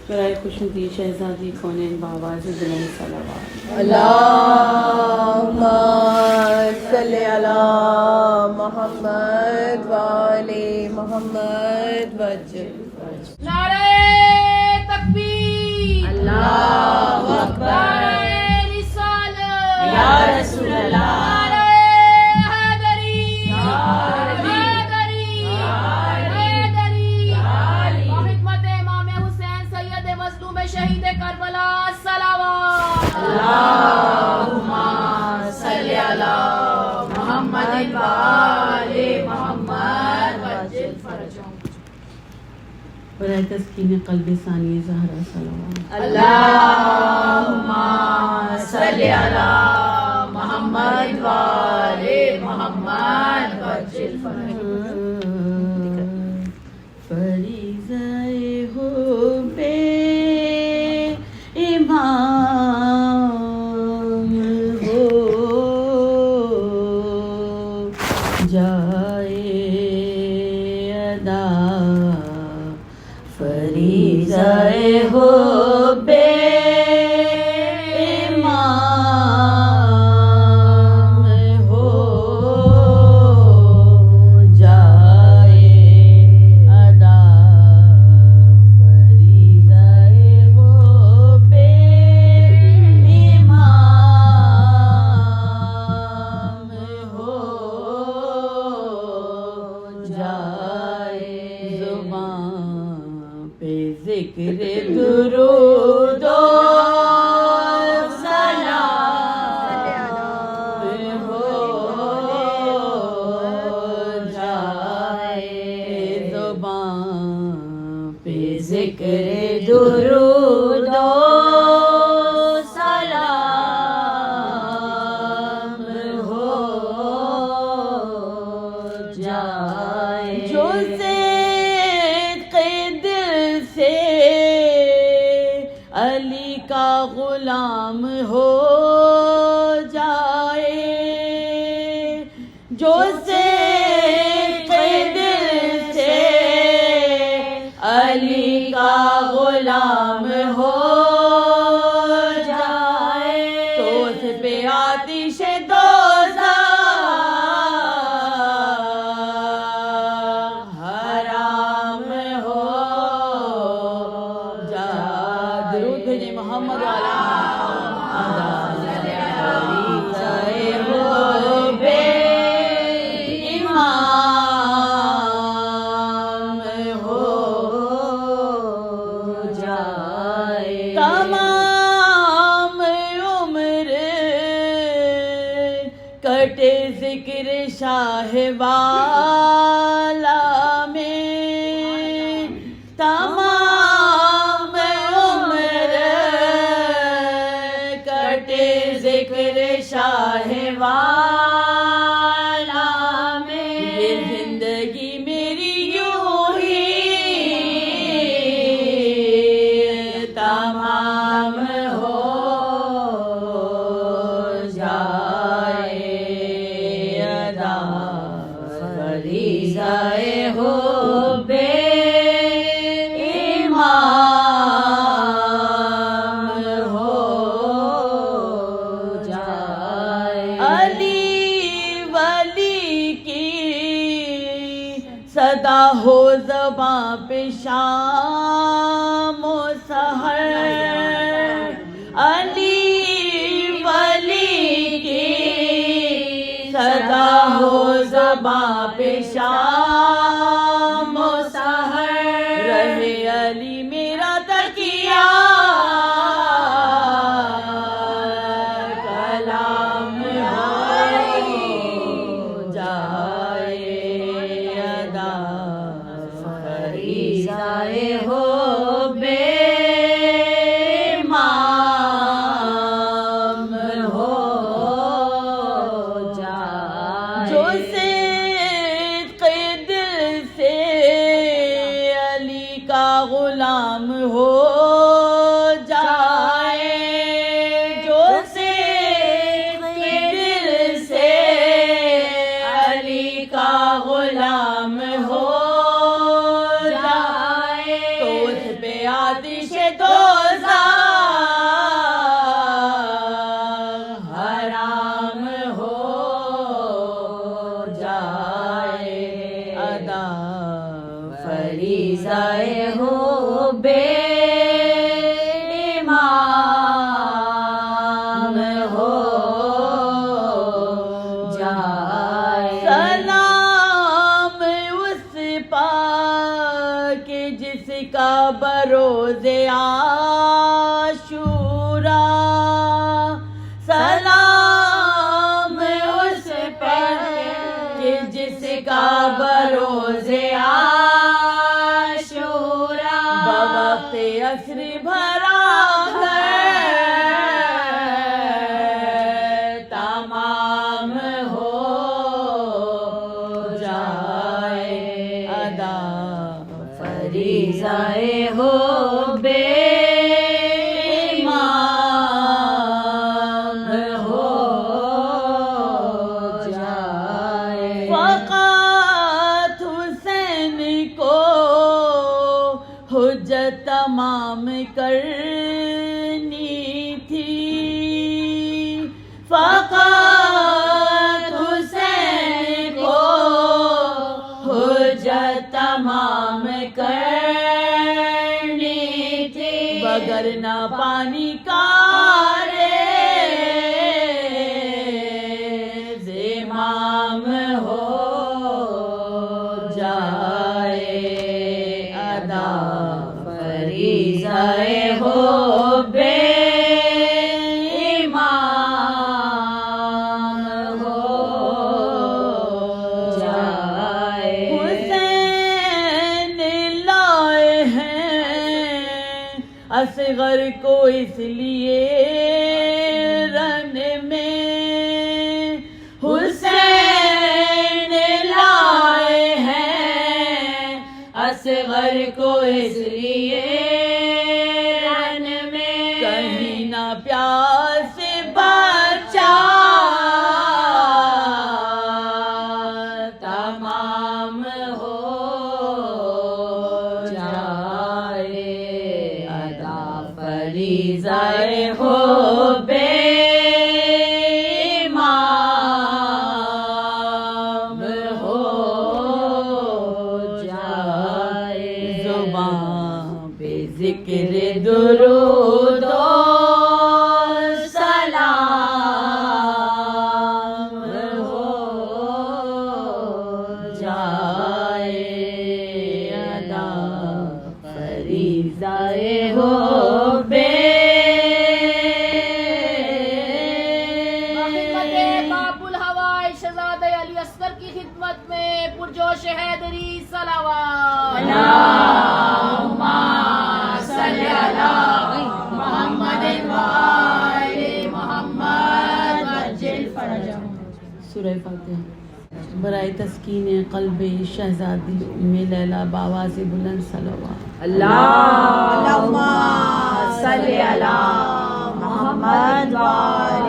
برائے خوشنودی شہزادی کونین بآواز بلند صلوات. اللہم صلی علی محمد وآل محمد وجل. نعرہ تکبیر، اللہ اکبر، نعرہ رسالت یا رسول اللہ، نعرہ حیدری، حیدری، حیدری، بخدمت امام حسین سید مظلوم شہید کربلا صلوات. اللہم صلی علی محمد وآل محمد وجل فرجہم. برائے تسکین قلب ثانی زہرا صلوات. اللہم صلی علی محمد وآل محمد وجل فرجہم. فریضۂ حب امام ہو جائے ادا، فریضۂ حب امام ہو جائے ادا، فریضۂ حب امام ہو جائے. زبان پہ ذکر درود و سلام ہو جائے، زبان پہ ذکر درود و سلام ہو جائے. جو صدق دل سے علی کا غلام ہو جائے، جو صدق دل سے علی کا غلام ہو جائے، تو اس پہ آتش دوزخ حرام ہو جائے. درود بھیجیں محمد والا. امام ہو جائے، تمام عمر کٹے ذکر شاہ والا میں، تمام عمر کٹے ذکر شاہ والا میں. یہ زندگی میری یوں ہی تمام ہو جائے ادا، فریضۂ حب امام ہو جائے. علی ولی کی صدا ہو زباں پہ شام و سحر، علی ولی کی صدا ہو زباں پہ شام و سحر، رہے علی میرا تکیہ کلام ہو جائے ادا، فریضۂ حب امام ہو جائے. جو صدق دل سے علی کا غلام ہو جائے، جو صدق دل سے علی کا غلام ہو جائے، تو اس پہ آتی آتش دوزخ حرام ہو جائے ادا فریضہ ہو بے امام ہو جائے سلام اس پاک جس کا بروز عاشورا سلام اس پاک جس کا بروز عاشورا بوقت عصر بھرا ہے تمام ہو جائے ادا فریضہ ہو بے امام ہو جائے فقط حسین کو حجت تمام کرنی تھی فقط حسین کو حجت تمام کرنی تھی بگر نہ پانی کا امام ہو جائے ادا فریضہ ہو بے امام ہو جائے حسین لائے ہیں اصغر کو اس لیے رن میں حسین لائے ہیں اصغر کو اس لیے رن میں کہیں نہ پیاس بچا تمام ہو جائے ادا فریضہ ہو بے امام ہو جائے زبان پہ ذکر درود و سلام ہو جائے ادا فریضہ ہو بے خدمت باب الہوائے شہزادہ علی اصغر کی خدمت میں پرجوش حیدری صلوات اللہم صلی علی محمد وآل محمد وعجل فرجہم. سورہ فاتحہ. برائے تسکین قلب شہزادی ام لیلا بآواز بلند صلوات. اللہم صلی علی محمد وآل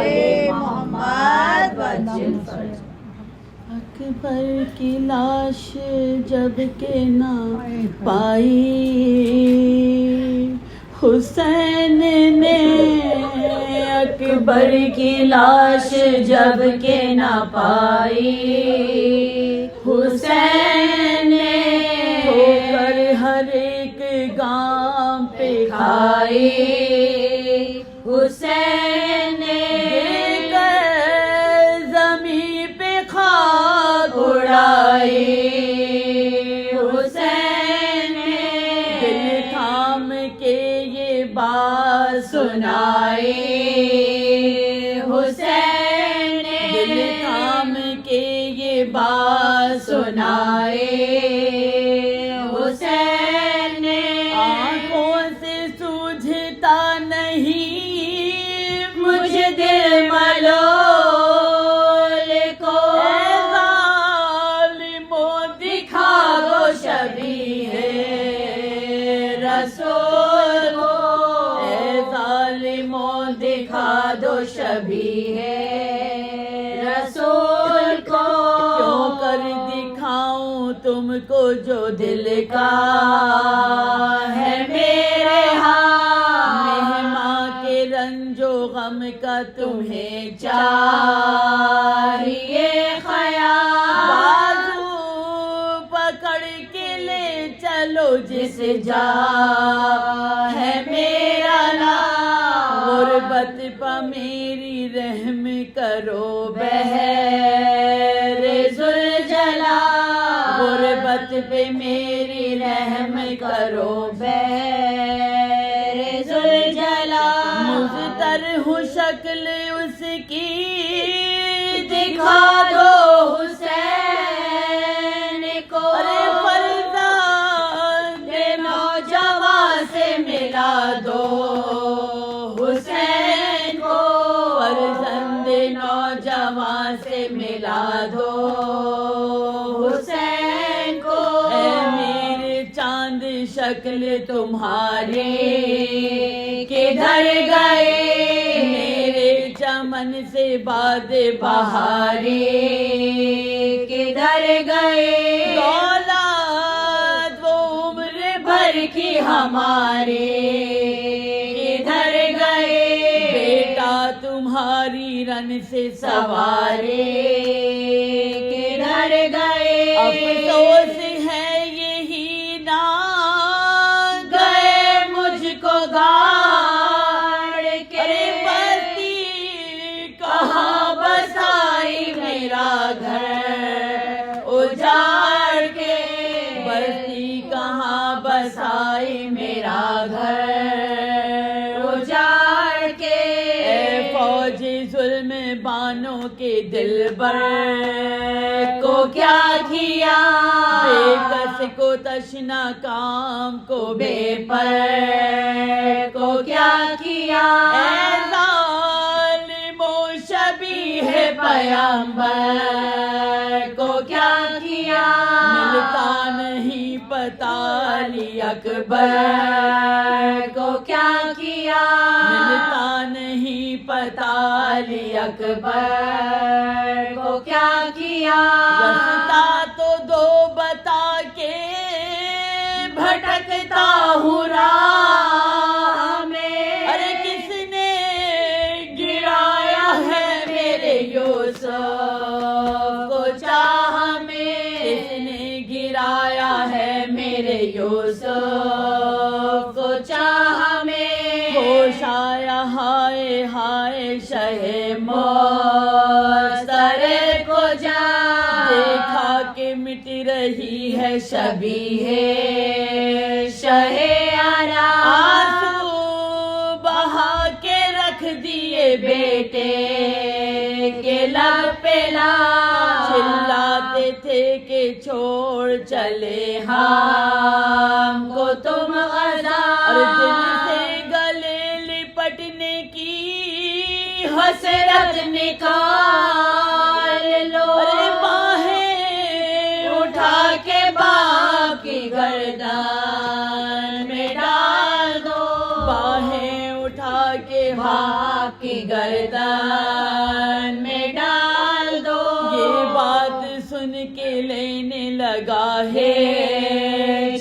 محمد وعجل فرجہم. اکبر کی لاش جب کہ نہ پائی حسین نے اکبر کی لاش جب کہ نہ پائی حسین نے ہو کر ہر ایک گام پہ کھائی حسین نے زمین پہ خاک اڑائی حسین نے دل تھام کے یہ بات سنائی حسین نے دل تھام کے یہ بات سنائی حسین نے آنکھوں سے سوجھتا نہیں مجھے دل ملول کو اے ظالموں دکھا دو شبیہ رسول کو اے ظالموں دکھا دو شبیہ رسول کو کیوں کر دکھاؤں تم کو جو دل کا ہے میرے ہاتھ کا تمہیں چاہیے خیال، بازو پکڑ کے لے چلو جس جا ہے میرا نام، غربت پہ میری رحم کرو بہر ذوالجلال، غربت پہ میری رحم کرو بہر ذوالجلال، مضطر ہوں شکل اس کی دکھا دو حسین کو، ارے فرزند نوجوان سے ملا دو حسین کو، فرزند نوجوان سے ملا دو حسین کو، اے میرے چاند شکل تمہارے کدھر گئے، میرے چمن سے باد بہارے کدھر گئے، اولاد وہ عمر بھر کی ہمارے کدھر گئے، بیٹا تمہاری رن سے سوارے کدھر گئے، افسوس ہے یہی نہ گئے مجھ کو گاڑ کے، بستی کہاں بسائی میرا گھر اجاڑ کے، بستی کہاں بسائی میرا گھر اجاڑ کے، اے فوج ظلم بانوں کے دلبر کو کیا کیا، بے کس کو تشنا کام کو بے پر کو کیا کیا، اے ظالم و شبیہ پیغمبر کو کیا کیا، ملتا نہیں پتہ علی اکبر کو کیا کیا، ملتا نہیں پتہ علی اکبر کو کیا کیا، رستہ تو دو بتا کے بھٹکتا ہوں راہ میں، ارے کس نے گرایا ہے میرے یوسف کو چاہ میں، کس نے گرایا ہے میرے یوسف کو چاہ میں، ہوش آیا ہائے ہائے شہ مستر کو جا، دیکھا کہ مٹ رہی ہے شبیہ شہ آرا، آنسو بہا کے رکھ دیے بیٹے کے لب پہ لاش، چلاتے تھے کہ چھوڑ چلے ہم کو تم غزہ، اور دل سے گلے لپٹنے کی حسرت نکال لو، ارے باہیں اٹھا کے باپ کی گردن میں ڈال دو، باہیں اٹھا کے باپ کی گردن میں ڈال دو، یہ بات سن کے لینے لگا ہے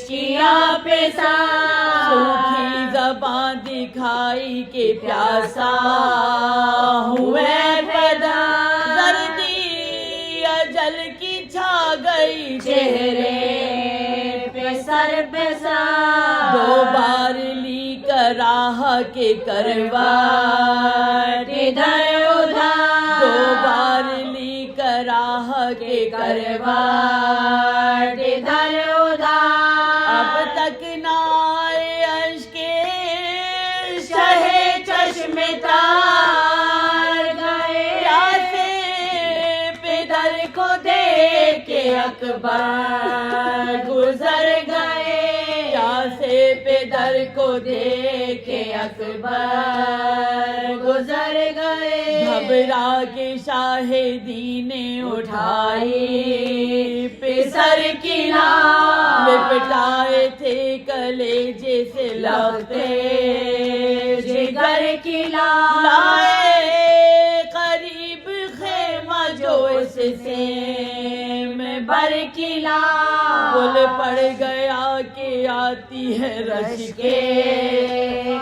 شیا پہ سوکھی زبان دکھائی کے پیاسا ہوئے پیدا، زردی اجل کی چھا گئی چہرے پہ سر پہ سر، دو بار لی راہ کے کروٹ ادھر ادھر، دو بار لی راہ کے کروٹ ادھر ادھر، اب تک نہ آئے اشک شہ چشم تار گئے، پیاسے پدر کو دیکھ کے اکبر گزر گئے، پیاسے پدر کو دیکھ کے اکبر گزر گئے، گھبرا کے شاہ دین اٹھائی پسر کی لاش، لپٹائے تھے کلیجے سے لگتے جگر کی لاش، لائے قریب خیمہ جو اس سے میں بر کی لاش، پل پڑ گیا کہ آتی ہے رش کے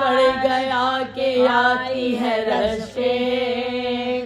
پڑ گیا کہ آتی ہے رشے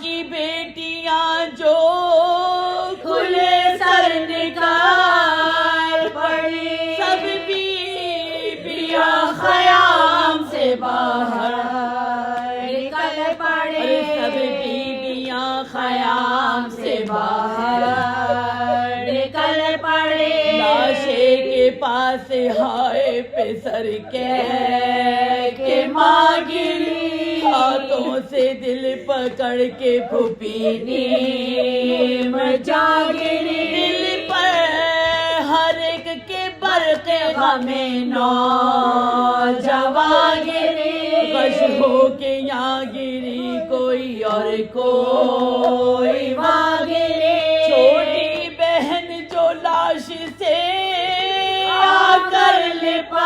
کی بیٹیاں جو کھلے سر نکال پڑی سب بیویاں خیام سے باہر نکل پڑے اور سب بیویاں خیام سے باہر نکل پڑے لاشے کے پاس ہائے پہ سر کے ماں گری ہاتھوں سے دل پکڑ کے پھوپھی نیم جاگری دل پر ہر ایک کے برق غمیں نوجوان گری غش ہو کے یہاں گری کوئی اور کوئی وہاں گری چھوٹی بہن جو لاش سے آ کر لپٹ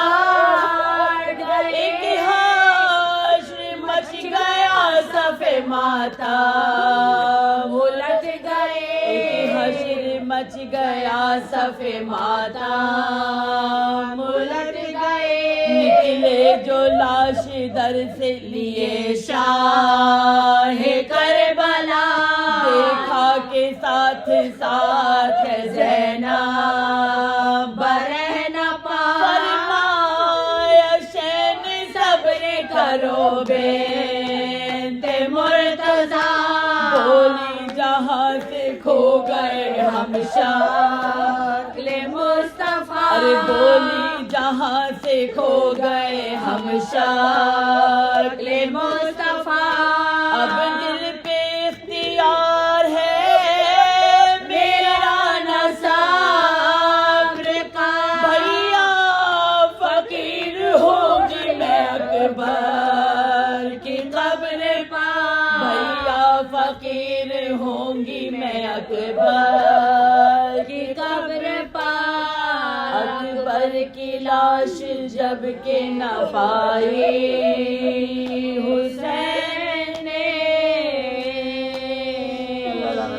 گئی ایک حشر مچ گیا صف ماتم الٹ گئے ایک حشر مچ گیا صف ماتم الٹ گئے نکلے جو لاش در سے لیے شاہ کربلا دیکھا کہ ساتھ ساتھ ہے زینب برہ نہ پا فرمایا شین صبر کرو بنت مرتضی بولی جہاں سے کھو گئے ہم شکل مصطفیٰ ارے بولی جہاں سے کھو گئے ہم شکل مصطفیٰ اب دل پہ اختیار ہے میرا نہ صبر کا بھیا فقیر ہوگی میں اکبر کی قبر پر بھیا فقیر ہوں گی میں اکبر کی قبر پر اکبر کی لاش جب کہ نہ پائی حسین نے اللہ